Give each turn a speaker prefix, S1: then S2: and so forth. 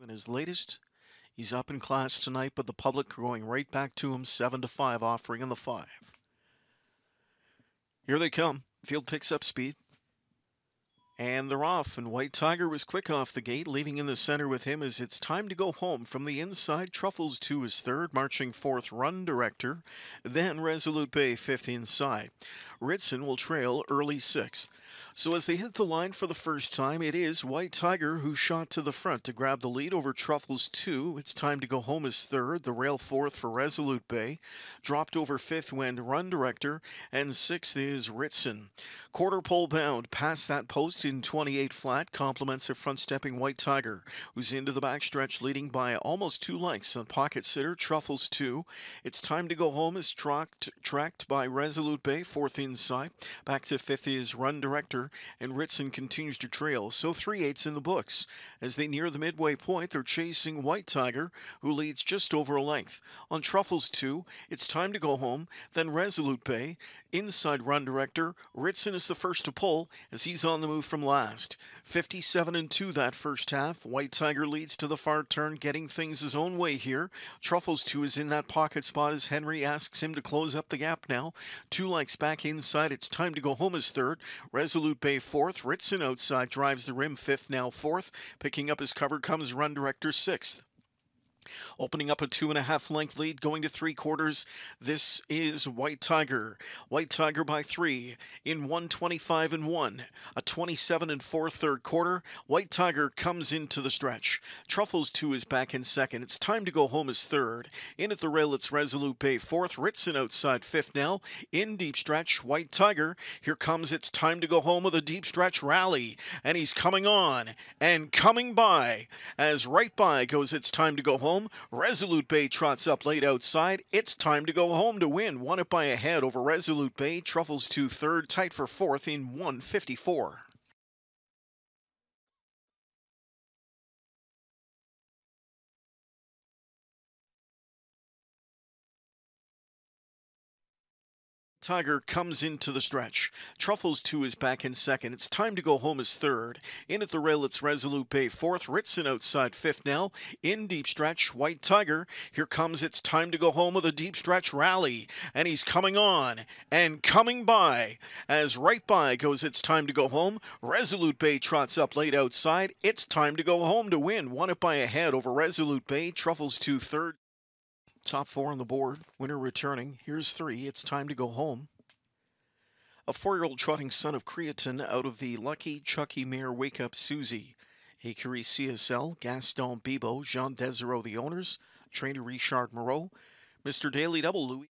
S1: In his latest, he's up in class tonight, but the public are going right back to him 7-5, offering in the 5. Here they come. Field picks up speed. And they're off, and White Tiger was quick off the gate, leaving in the center with him as it's time to go home. From the inside, Truffles to his third, marching fourth, Run Director, then Resolute Bay fifth inside. Ritson will trail early sixth. So as they hit the line for the first time, it is White Tiger who shot to the front to grab the lead over Truffles 2. It's time to go home as third, the rail fourth for Resolute Bay. Dropped over fifth went Run Director, and sixth is Ritson. Quarter pole bound past that post in 28 flat, complements a front-stepping White Tiger, who's into the backstretch leading by almost 2 lengths on pocket sitter Truffles 2. It's time to go home is tracked by Resolute Bay, fourth inside. Back to fifth is Run Director, and Ritson continues to trail, so 3/8 in the books. As they near the midway point, they're chasing White Tiger, who leads just over a length. On Truffles 2, it's time to go home, then Resolute Bay. Inside Run Director, Ritson is the first to pull as he's on the move from last. 57-2 that first half. White Tiger leads to the far turn, getting things his own way here. Truffles 2 is in that pocket spot as Henry asks him to close up the gap now. 2 lengths back inside. It's time to go home as third. Resolute Bay fourth. Ritson outside drives the rim fifth, now fourth. Picking up his cover comes Run Director sixth. Opening up a 2.5 length lead going to 3/4. This is White Tiger. White Tiger by 3 in 1:25-1. A 27-4 third quarter. White Tiger comes into the stretch. Truffles 2 is back in second. It's time to go home as third. In at the rail, it's Resolute Bay fourth. Ritson outside fifth now. In deep stretch, White Tiger. Here comes It's Time to Go Home with a deep stretch rally. And he's coming on and coming by. As right by goes It's Time to Go Home. Resolute Bay trots up late outside. It's Time to Go Home to win. Won it by a head over Resolute Bay. Truffles to third, tight for fourth in 1:54. Tiger comes into the stretch. Truffles 2 is back in second. It's Time to Go Home as third. In at the rail, it's Resolute Bay fourth. Ritson outside fifth now. In deep stretch, White Tiger. Here comes It's Time to Go Home with a deep stretch rally. And he's coming on and coming by. As right by goes It's Time to Go Home. Resolute Bay trots up late outside. It's Time to Go Home to win. Won it by a head over Resolute Bay. Truffles to third. Top 4 on the board. Winner returning. Here's 3. It's Time to Go Home. A 4-year-old trotting son of Creaton out of the Lucky Chucky Mare Wake Up Susie. Acurie CSL, Gaston Bibo, Jean Desiro the owners, trainer Richard Moreau, Mr. Daily Double Louis.